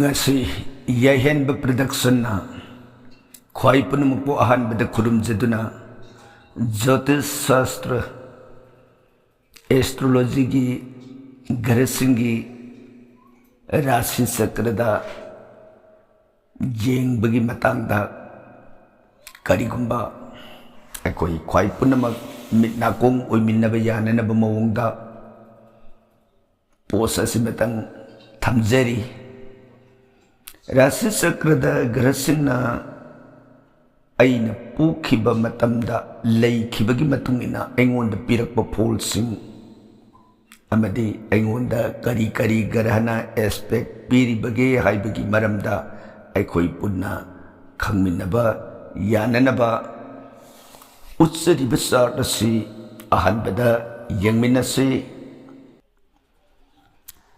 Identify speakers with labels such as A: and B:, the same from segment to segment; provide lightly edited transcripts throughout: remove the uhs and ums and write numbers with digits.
A: ngasi yahenba production na khwai punamukpo ahanbada khurumjaduna Jyotish Shastra astrology gi garasingi rashi chakrada yengbagi matangda karigumba akoi khwai punamak mitnakong oiminaba yananaba mawongda posa simatang thamjari rashi chakrada garasingna aina pukiba matamda leikibagi matungina aingonda pirakpa pholsing amadi aingonda kari kari garhana aspect piribage haibagi maramda aikoi punna khangminaba yananaba utsariba chart asi ahanbada yengminase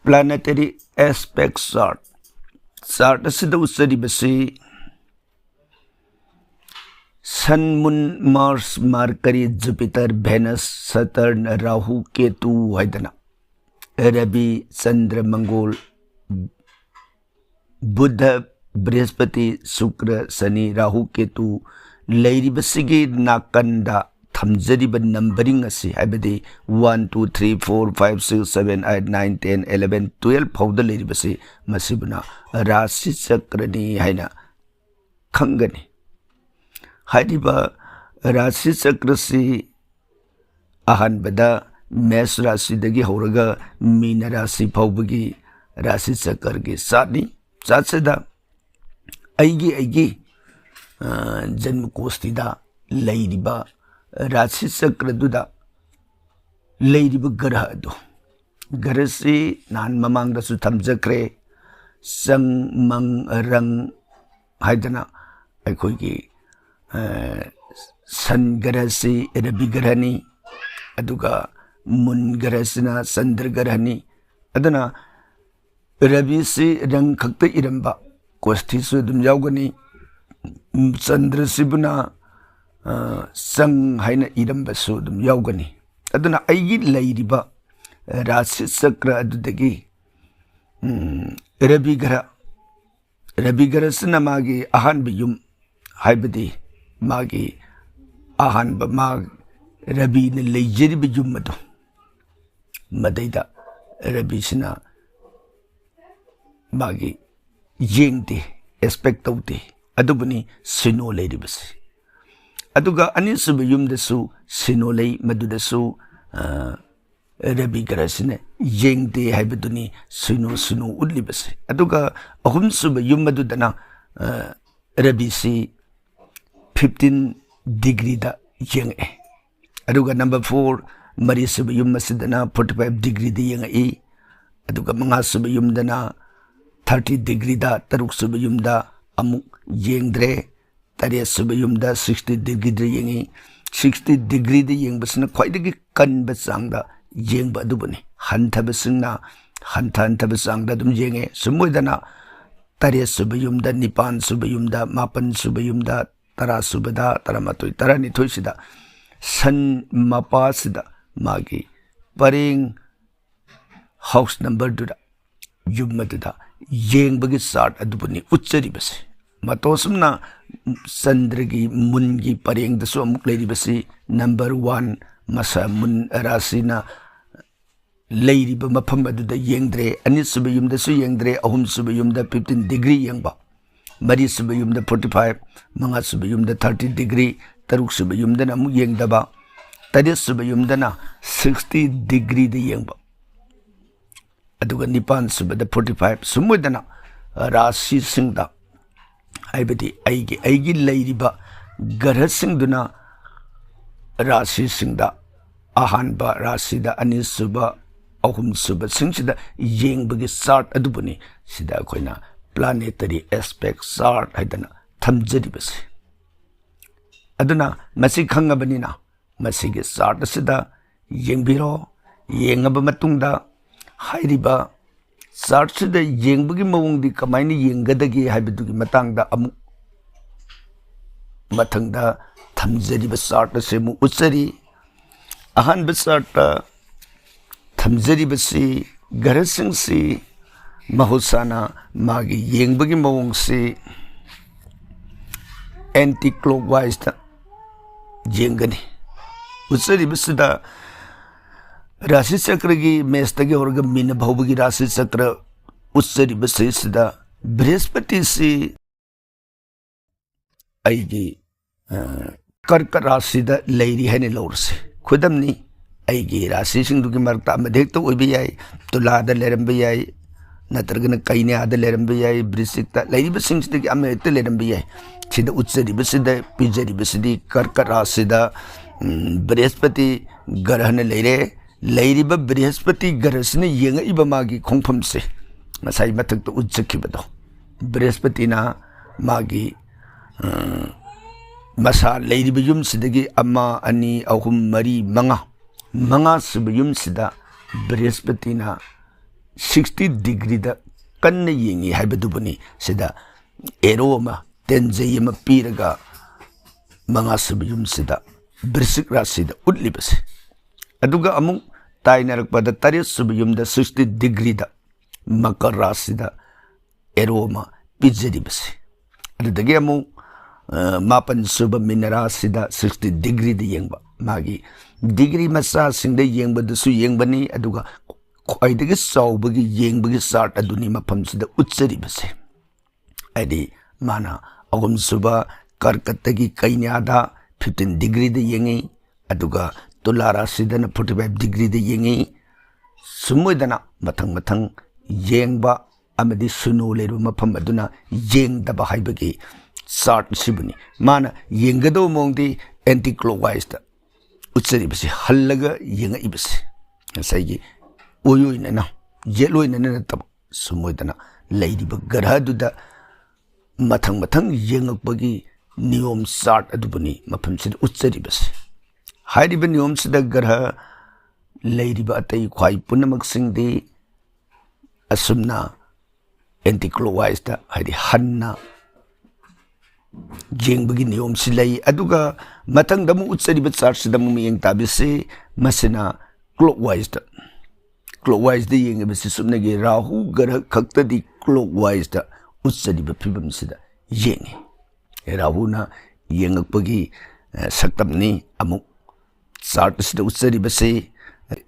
A: planetary aspect chart asida utsaribasi Sun, Moon, Mars, Mercury, Jupiter, Venus, Saturn, Rahu, Ketu, Haidana, Rabi, Chandra, Mangol, Buddha, Brihaspati, Shukra, Shani, Rahu, Ketu, Lairibasigi, Nakanda, Thamjariba numbering asi, Habidi 1, 2, 3, 4, 5, 6, 7, 8, 9, 10, 11, 12, Powder Lairibasi, Masibuna, Rashi Chakrani, Haina, Kangani. Hariba Rashi Chakrasi ahanbada Mesh Rashi dagi horaga Meena Rashi phawbagi Rashi Chakragi satni chatseda aigi janma kostida leiriba Rashi Chakraduda leiriba garha adu garasi nan mamangda su thamjakre sang mang rang haidana aikhoigi Sun Garasi, Rabi Garhani, Aduga Moon Garasina, Chandra Garhani, Adana Rabi si rang kakta iramba, Kosti sudum yaugani, Chandra Sibuna, Sang Haina iramba sudum yaugani, Adana Aigi Lairiba, Rashi Chakra Adudagi, Rabi Garasina Magi, Ahan Biyum, Haibadi. Magi ahanba mag Rabi na leijeriba yummado madaida Rabi sina magi yengde expect tawde adubani sino leiribasi aduga anisuba yumdasu sino lei madudasu Rabi garasina yengde haibaduni sino udlibasi aduga ahumsuba yummadudana Rabi si 15 degree da yenga aduga number 4 mari suba yum masidana 45 degree da yenga aduga manga suba yum dana 30 degree da taruk suba yum da amuk yengdre tare suba yum da 60 degree da yengi 60 degree da yeng basna khwaidagi kanba changda yengba adubani hantabasingna hanthantaba changda dum yenge sumoidana tare suba yum da nipan suba yum da mapan suba yum da Tara subada, taramatoi, tarani toisida, Sun mapasida, magi, paring house number duda, yummaduda, yeng bagi sart adubuni, utsaribasi. Matosumna Sandragi, Mungi, paring the Sumuk number 1, Masa Mun Rasina, Lady Bamapamadu the Yengdre, Anisubiyum the Suyengdre, Ahum Subiyum the 15 degree yangba. Mari subayum da 45, mga subayum da 30 degree, taruk subayum da na mu yeng daba, tadi subayum da na 60 degree da yeng ba. Aduga nipan subay da 45, sumoy da na Rashi singda. Ay bati aigi layri ba, garha singdo na Rashi singda. Ahan ba Rashi da anis suba, ahum suba singda yeng bagi sart adubuni, sida akoy na planetary aspect chart haidana thamjaribasi aduna masi khangabanina masigi chart asida yengbiro yengaba matungda hairiba chart sida yengbagi mawongdi kamaini yengadagi haibadugi matangda amu mathangda thamjariba chart asemu utsari ahanba chart thamjaribasi garasingsi mahusana magi yengbagi mawong si anti clockwise ta jengani utsari bisida Rasi Chakra ki mesta ki horga mina bhavu ki Rasi Chakra utsari bisida Brihaspati si aigi Karka Rasi da leiri hai ni laur se khudam ni aigi Rasi singdu ki marta madhek to oi bi ai Tula da leram bi ai natargana kaine ada leram bi ai Brishik ta leiri bising sida ki ame te leram bi ai sida utsari bisida pijari bisidi Karka Rasi da Brihaspati garhana leire Lairiba Brihaspati garasne yenga iba magi khongpham se masai mathak to utsakhibado Brihaspati na magi masa lairiba yum sidagi amma ani ahum mari manga sibuyum sida Brihaspati na 60 degree da kanna yengi haibadubani sida arrow ma tenjay ma piraga manga sibuyum sida Brishik Rasi da utlibase aduga amung tainarakpada taris subiyumda 60 degree da Makar Rasi da aroma pijadibase adudagi amu mapan suba minarasi da 60 degree da yengba magi degree masa singda yengba da su yengbani aduga khoidagi sawbagi yengbagi sart aduni mapam sida utsaribase adi mana agum suba karkatagi kainyada 15 degree da yengi aduga Tula Rasi da 45 degree da yengi sumoidana mathang yengba amadi suno leru mafam aduna yengdaba haibagi sart sibuni mana yengado mongdi anti clockwise da utsari basi hallaga yenga ibasi saigi oyoina yeloina na tab sumoidana leidiba garhadu da mathang yengakbagi niyom sart adubuni mafam sida utsari basi Hairiba niyom sida garha leiriba atai khwai punamak singdi asumna anti clockwise da hairi hanna jengbagi niyom silai aduga matang damu utsariba chart sida mu yeng tabise masina clockwise da yeng bisi sumna ge rahu garha khakta di clockwise da utsariba phibam sida yengi rahu na yengakpagi saktamni amuk Sart sida utsari basi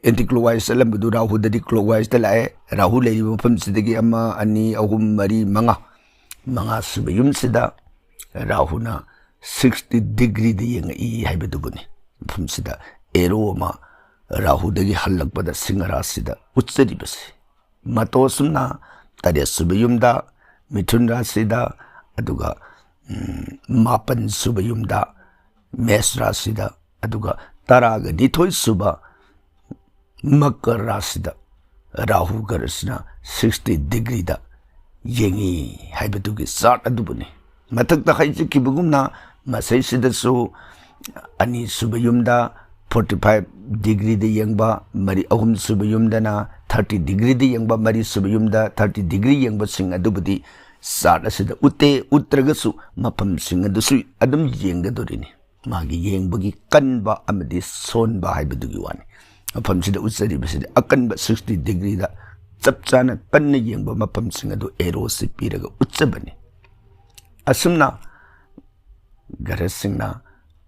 A: anti clockwise alambudu rahu dadi clockwise da lae rahu leiri mafam sidagi amma ani ahum mari manga subayum sida rahu na 60 degree da yenga I haibadubuni mafam sida arrow ma rahu dagi halakpada singara sida utsari basi mato sumna tariya subayum da Mithun Rasi da aduga mapan subayum da Mesh Rasi da aduga Taraga nithoi suba Makar Rasi da Rahu garasna 60 degree da yengi haibadugi sart adubuni mathakta haiji kibugumna masai sida su ani subayumda 45 degree da yengba mari ahum subayumda na 30 degree da yengba mari subayumda 30 degree yengba sing adubudi sart asida utragasu mapam sing adusu adum yengadorini magi yengbagi kanba amadi sonba haibadugi wani mapam sida utsari basida akanba 60 degree da chapchana kanna yengba mapam sing adu arrow si piraga utsabani asumna garasingna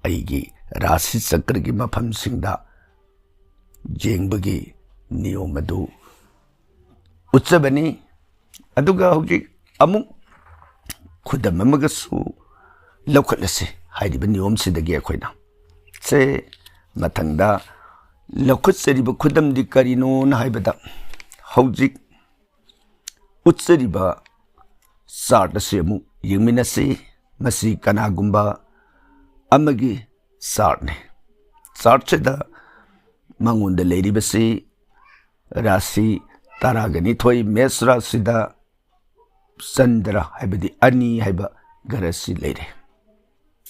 A: aigi Rasi Chakra gi mapam singda yengbagi niyom adu utsabani aduga hoji amuk khudam amagasu lokhalase hairiba niyom sidagi akoina se mathangda lokhusariba khudam di karino na haibada hojik utsariba sart se mu yengminase masi kanagumba amagi sart ne sart da mangonda leiriba se Rasi taragani thoi Mesh Rasi da Chandra haibadi ani haiba garasi leire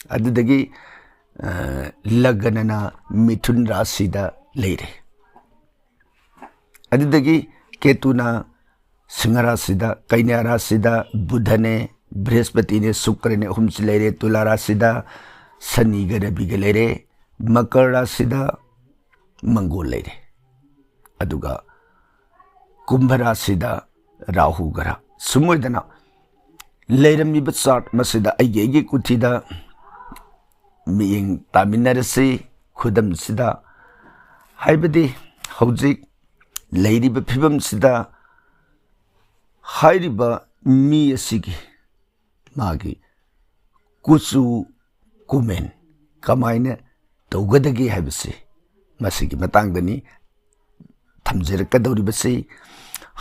A: adudagi laganana Mithun Rasi da leire adudagi Ketuna Sinha Rasi da Kanya Rasi da Buddhane Brihaspati ne Shukra ne humsi leire Tula Rasi da Shani ga Ravi ga leire Makar Rasi da Mangol leire aduga Kumbha Rasi da Rahu ग्रह सुमोदना लेरमीब chart मसिदा आइगे कुथिदा मियेंग तामिनरसे खुदम सिदा हाइबदि हौजिक लेरिब फिबम सिदा हाइरिबा मी असिगी मागी कुचु कुमेन कमाइने तौगदगी हाइबसे मसिगी मतंगदनी थमजरकदौरिबसे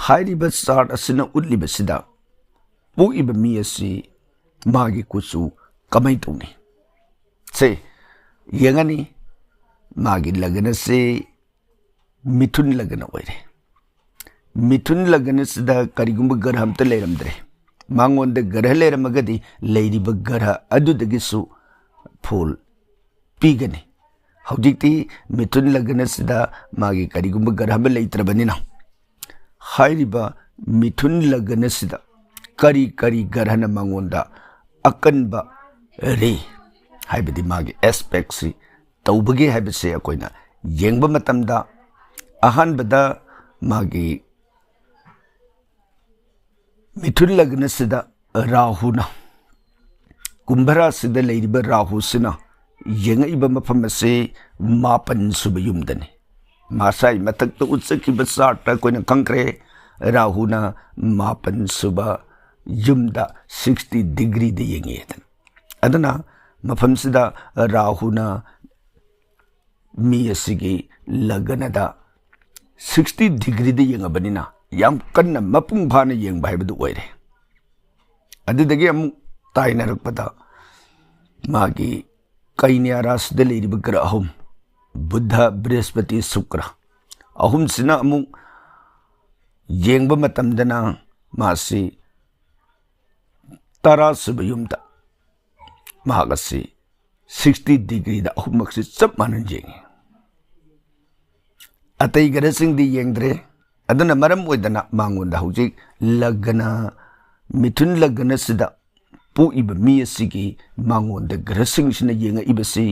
A: हाइरिबा chart असना उतलिबसिदा पोइबा मी असि मागी कुचु कमाइ तौनी से यंगनी मागी लगन से मिथुन लगन ओइरे मिथुन लगन सिदा करिगुंब ग्रह हमत लेरमद्रे मांगोंद ग्रह लेरमगदी लेरिब ग्रह अदुदगिसु फूल पीगनी हौजिक्ति मिथुन लगन सिदा मागी करिगुंब ग्रह में लेत्रबनिना हाइरिबा मिथुन लगन सिदा करी करी ग्रहन मांगोंदा अकनबा रे हाइबदी मागी एस्पेक्ट सी तौबगे हाइबसे अकोइना येंगबा मतमदा अहानबदा मागी मिथुन लगन सिदा राहुना कुंभरा सिदा लेरिबा राहु सिना येंगइबा मफम से मापन सुब युमदने मासाई मतक उत्सकी चार्ट कोइना कंक्रे राहुना मापन सुब युमदा 60 डिग्री दे येंगे अदना मफम सिदा राहुना मी असिगी लगनदा 60 डिग्री दे येंगबनिना याम कन्न मपुंग फाना येंगबा हाइबदु ओइरे अदुदगी अमु ताइनरकपदा मागी कन्या राशि दे लेरिब ग्रह अहुम बुध बृहस्पति शुक्र अहुम सिना अमु येंगबा मतमदना मासी 10 सुब युमदा महागसी 60 डिग्री दा अहुमक्सी चप मानन जेंगे अतई ग्रह सिंह दी येंगद्रे अदना मरम ओइदना मांगोंदा हौजिक लगना मिथुन लगना सिदा पोइब मी असिगी मांगोंदा ग्रह सिंह सिना येंगा इबसी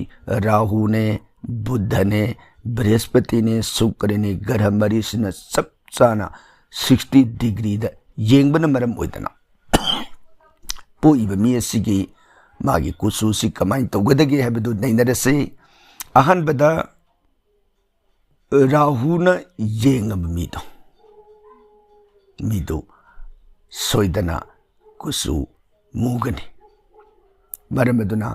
A: राहु ने बुध ने बृहस्पति ने शुक्र ने ग्रह मरी सिना सब चाना 60 डिग्री दा येंगबना मरम ओइदना पोइब मी असिगी मागी कुसुसी कमाइन तौगदगे हाइबदु नैनरसे अहानबदा राहुना येंगब मीदो सोइदना कुसु मुगनी मरमदुना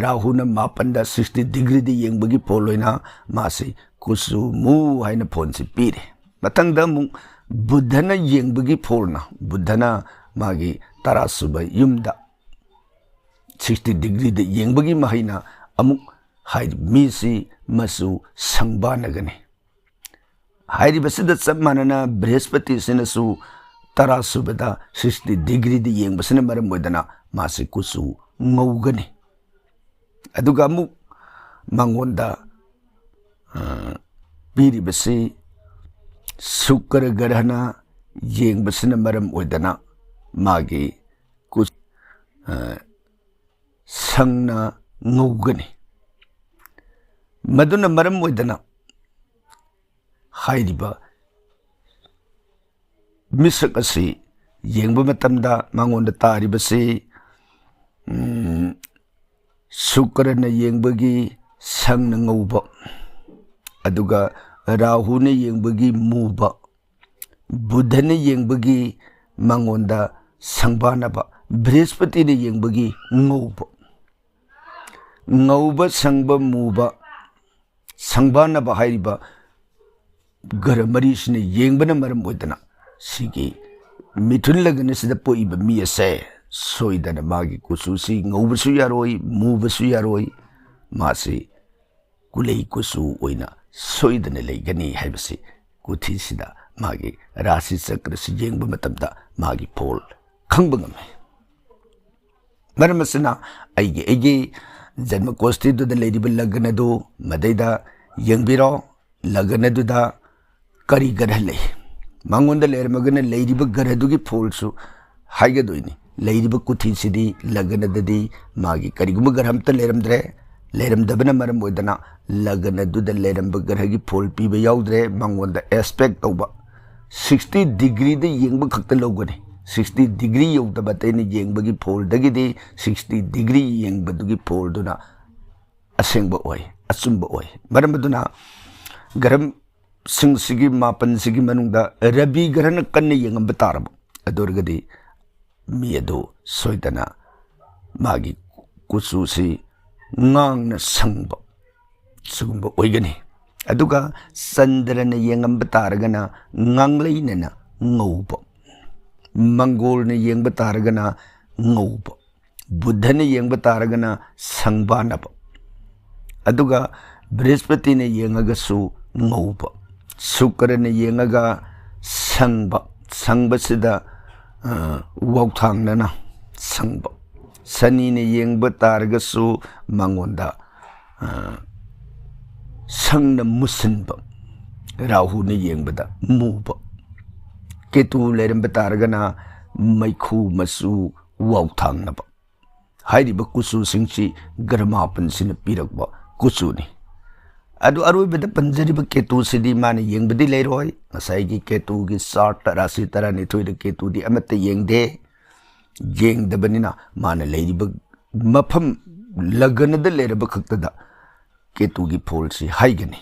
A: राहुना मापनदा 60 डिग्री दे येंगबगी पोलोइना मासे कुसु मु हाइना फोन से पीरे मतंगदा मु बुद्धना येंगबगी फोरना बुद्धना मागी 10 सुब युमदा 60 डिग्री दे येंगबगी महिना अमुक हाइ मीसी मसु संबानगने हाइरी बसदा सब मानना बृहस्पति सिनसु 10 सुबदा 60 डिग्री दे येंगबसना मरम ओइदना मासे कुसु ngौगने अदुगा अमुक मंगोंदा पीरी बसे शुक्र ग्रहना येंगबसना मरम ओइदना मागे कुछ संगना ngौगने मदुना मरम ओइदना हाइरिबा मिसक असी येंगबा मतमदा मांगोंदा तारिबसे शुक्रना येंगबगी संगना ngौबा अदुगा राहुना येंगबगी मुबा बुधना येंगबगी मांगोंदा संबानबा बृहस्पति ने येंगबगी ngौबा संगबा मुबा संबानबा हाइरिबा ग्रह मरीसने येंगबना मरम ओइदना सिगी मिथुन लगन सिदा पोइबा मी असे सोइदना मागी कुसुसी ngौबसु यारोई मुबसु यारोई मासे कुलई कुसु ओइना सोइदना लेगनी हाइबसे कुथि सिदा मागी राशि चक्र से येंगबा मतमदा मागी फोल खंगबा ngame मरमसना आइगे जन्म कोष्ठी दुदा लेरिबा लगन दो मदैदा येंगबिरो लगन दुदा करी ग्रह ले मांगोंदा लेरमगना लेरिबा ग्रह दुगी फोलसु हाइगदोइनी लेरिबा कुथि सिदी लगन ददी मागी करिगुम ग्रह हमत लेरमद्रे लेरमदबना मरम ओइदना लगन दुदा लेरमबा ग्रह गी फोल पीबा याउद्रे मांगोंदा एस्पेक्ट तौबा 60 degree da yengba khakta logani 60 degree yogdaba tena yengbagi fold dagidi 60 degree yengba dugi fold duna asengba oi asumba oi maram duna garam sing sigi mapan sigi manungda rabi garana kanna yengamba tarab adorgadi mi ado soidana magi kusu si ngang na sangba sugumba oigani aduga sandrana yengamba taragana nganglainana ngauba Mangolna yengba taragana ngauba Buddhana yengba taragana sangbanaba aduga Brihaspatina yengagasu ngauba Sukrana yengaga sangba sangbasida wautangnana sangba Sanina yengba taragasu mangonda sangna musinba Rahuna yengbada muba Ketu leramba taragana maikhu masu wautangnaba Hairiba kusu singsi garamapan sina pirakba kusuni Adu aruibada panjariba ketu sidi mana yengbadi leiroi Ngasai ketu ki sart rasi tarani thoida ketu di amata yengde Yengdabanina mana leiriba mafam laganada leiraba khaktada ketu ki phol si haigani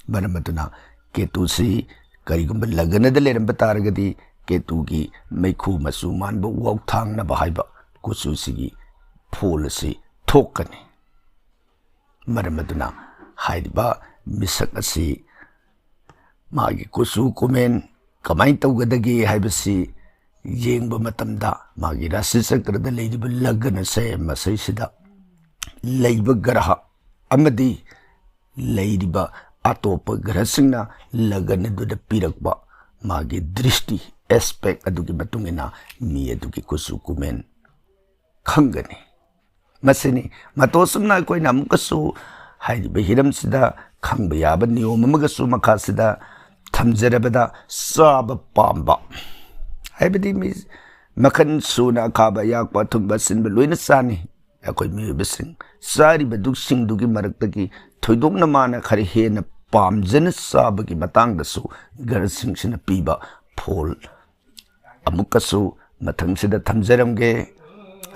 A: Maramaduna ketu si karigumba laganada leiramba taragadi ketu ki maikhu masu manba wautangnaba haiba kusu sigi phol si thokani Maramaduna Hairiba misak asi magi kusu kumen kamay tawgadagi haibasi yengba matamda magi rasi sakrada leidiba lagana se masay sida leiba garaha amadi leidiba atopa garasingna lagana duda pirakba magi drishti aspect adugi matungina mi adugi kusu kumen khangani masini matosumna koina mukasu Hairiba hiram sida khangba yaba niyom amagasu makha sida thamjarabada saba pamba haibadi mi makhan suna khaba yakpa thumba sinba loina sani akoi mi besing sari baduk sing dugi maraktagi thoidokna mana khari hena pamjana saba gi matang dasu gar sing sina piba phol amukasu mathang sida thamjaramge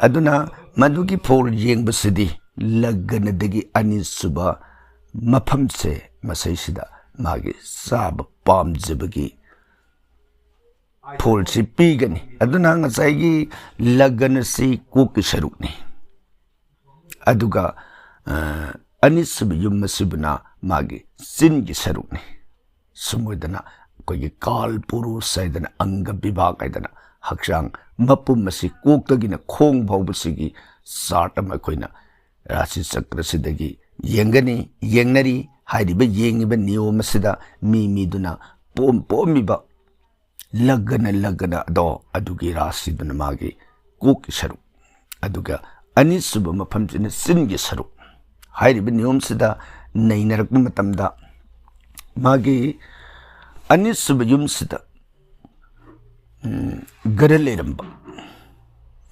A: aduna madugi phol yengbasidi Laganadagi anisuba mapamse masaysida magi saba pamjabagi phol si pigani aduna ngasai laganasi koki sarukni aduga anisuba yummasibuna magi singi sarukni sumudana kogi kal puru saidana anga bibhag aidana hakshang mapum masi koktagina khong bhaubasigi sartama koina Rasi sakra sidagi yengani yengnari hairiba yengiba niyoma sida mi duna pomiba lagana do adugi rasi duna magi koki saru aduga anisuba mapamjina singi saru hairiba niyom sida nainarakna matamda magi anisuba yum sida garaleramba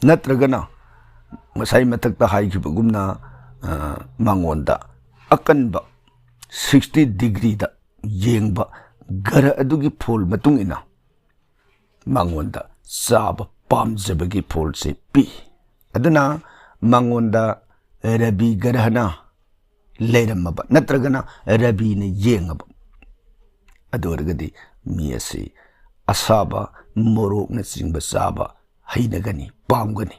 A: natragana Masai matakta haikibagumna mangonda akanba 60 degree da yengba gara adugi phol matung ina mangonda saba pamjabagi phol se pi aduna mangonda rabi garhana leiramaba natragana rabi ne yengaba adorgadi miasi asaba morok na singba saba hainagani pamgani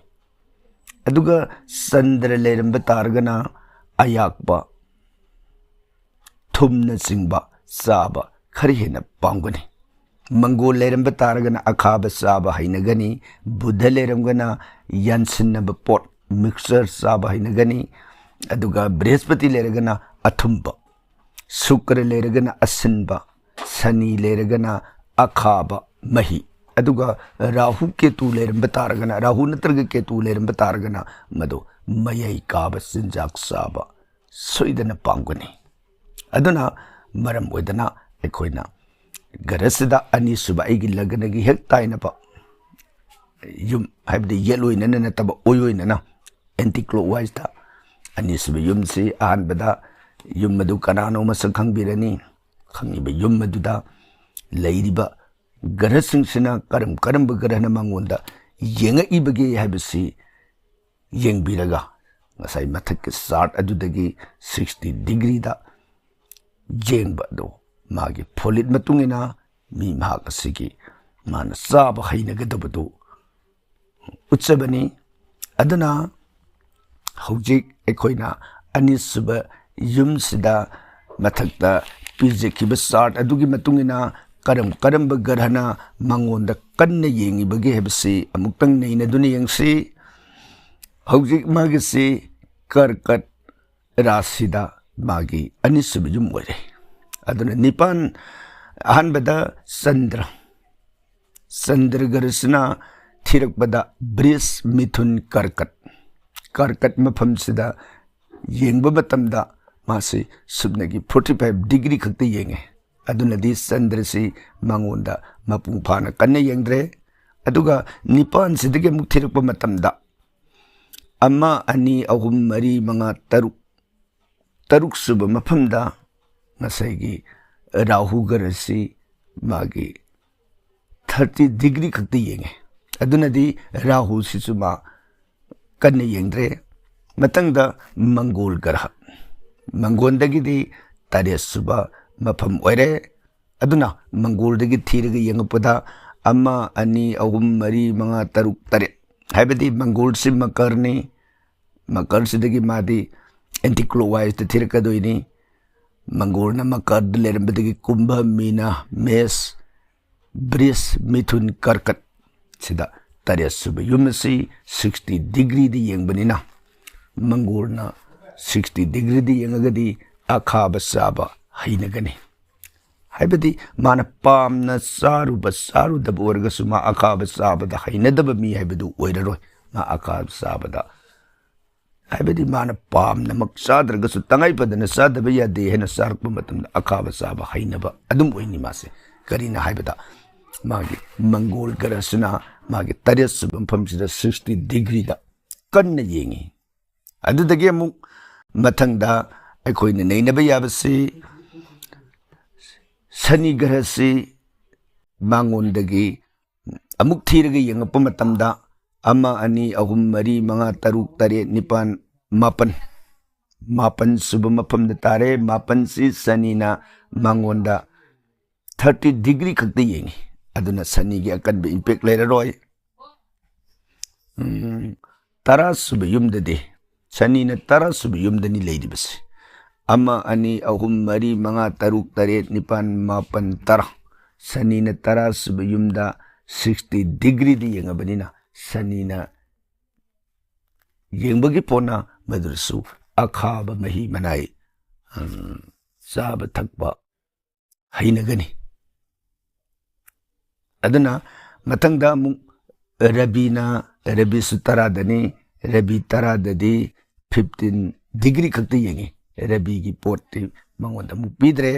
A: aduga sandra leramba targana ayakba thumna singba saba khari hena pamgani mangol leramba targana akhaba saba hainagani buddha lerambgana yansinaba pot mixer saba hainagani aduga brihaspati leragana athumba sukra leragana asinba sani leragana akhaba mahi aduga rahu ketu leramba taragana rahu natraga ketu leramba taragana mado mayai kaba sinjak saba soidana pamgani aduna maram oidana ekoina garasida ani suba igi laganagi hek tainaba yum haibdi yeloi nana taba oyoi nana anti clockwise ta ani suba yum si ahanbada yum madu kanano masang khangbirani khangiba yum maduda leiriba ग्रहसिंगसिना करम ग्रहना मंगोंदा येंगइबगे हाइबसी येंगबिरगा ngasai mathak ke start adudagi 60 degree da jengba do magi folit matungina mi mahak asigi mana saba haina gadabadu utsabani aduna hojik ekoina anisuba yum sida mathak da pizeki ba start adugi matungina karam bagarhana mangonda kanna yengi bage hebsi amuktang neina duni yengsi hojik magisi karkat rasida magi anisub yum wore aduna nipan ahanbada sandra garsna thirak bada bris mithun karkat mafam sida yengba matamda masi subnagi 45 degree khakte yenge aduna di sandra si mangonda mapung phana kanne yengdre aduga nipan sidage muk thirak ba matamda amma ani ahum mari manga taruk suba mafamda ngasai rahu garasi magi 30 degree khakte yenge aduna di rahu sisuma kanne yengdre matangda mangol garha mangondagi di tares suba mafam oire aduna mangol dagi thiraga yengapada amma ani ahum mari manga taruk tare haibadi mangol sim makar sidagi madi anti-clockwise the thirka doini mangol na makar lerambadagi kumbha mina mes bris mithun karkat sida tares suba yumasi 60 degree di yengbanina mangol na 60 degree di yengagadi akhaba saba hainagani haibadi mana pamna saru da borga suma akhaba saba da hainadaba mi haibadu oiraroi ma akhaba saba da haibadi mana pamna maksadraga su tangai padana sadaba yade hena sarpa matamda akhaba saba hainaba adum oini mase karina haibada magi mangol garasuna magi tares subam phamsida 60 degree da kanna yengi adudagi amuk mathangda aikoina neinaba yabasi sani garasi mangondagi amuk thiraga yengapa matamda ama ani ahum mari manga taruk tare nipan mapan suba mafamda tare mapan si sanina mangonda 30 degree khakte yengi aduna sani gi akan be impact leraroi tara suba yumdade sanina tara suba yumdani leidibasi ama ani ahum mari manga taruk tare nipan mapan tara sanina tara suba yumda 60 degree di yengabanina sanina yengbagi pona madursu akhaba mahi manai saba thakba hainagani aduna matangda mu rabi su taradani rabi taradadi 15 degree khakte yengi rabi gi poti mangonda mu pidre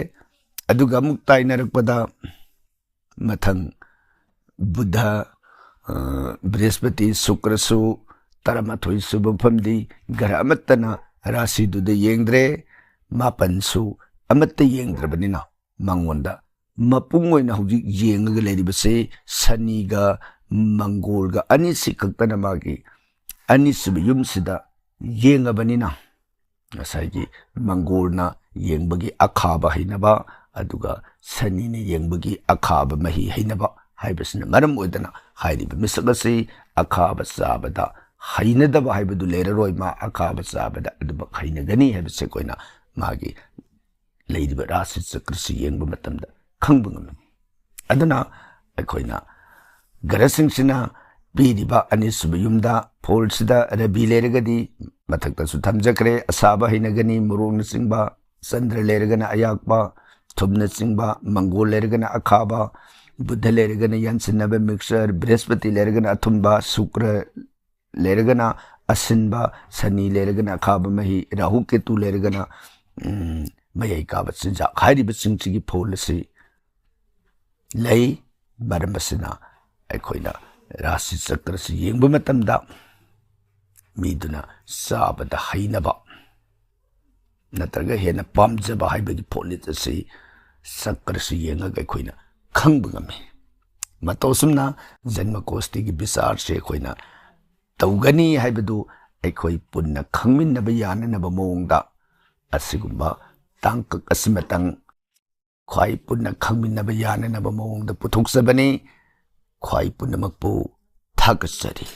A: aduga muk tainarakpada mathang buddha brihaspati sukrasu taramathoi suba famdi gara amattana rasi du de yengdre mapan su amatta yengdrabanina mangonda mapung oina hauji yengaga leribase saniga mangolga ani sikaktana magi ani suba yumsida yengabanina ngasai mangolna yengbagi akhaba hainaba aduga sanina yengbagi akhaba mahi hainaba haibasina maram oidana hairiba misagasi akhaba sabada hainadaba haibadu leraroi ma akhaba sabada aduba hainagani haibase koina magi leiriba rasi chakrasi yengba matamda khangba ngam aduna akoina garasingsina piriba anisuba yumda polsida rabi leragadi mathakta su thamjakre asaba hainagani murong singba sandra leragana ayakba thubna singba mangol leragana akhaba buddha leragana yansinaba mixer brihaspati leragana athumba sukra leragana asinba sani leragana akhaba mahi rahu ketu leragana mayai kaba sinja khairiba singchigi polisi lei baramasina aikoina rasi chakrasi yengba matamda miduna sabada hainaba natraga hena pamjaba haibagi polit asi chakrasi yengaga aikoina khangba ngami मतौसुमना जन्मकोष्ठी की विचार से अखोइना तौगनी हाइबदु अखोइ पुन्ना खंगमिन्नबा याननबा मओंगदा असिगुम्बा तांकक असिमतंग ख्वाइ पुन्ना खंगमिन्नबा याननबा मओंगदा पुथोकसबनी ख्वाइ पुन्नमकपु थागतसरी।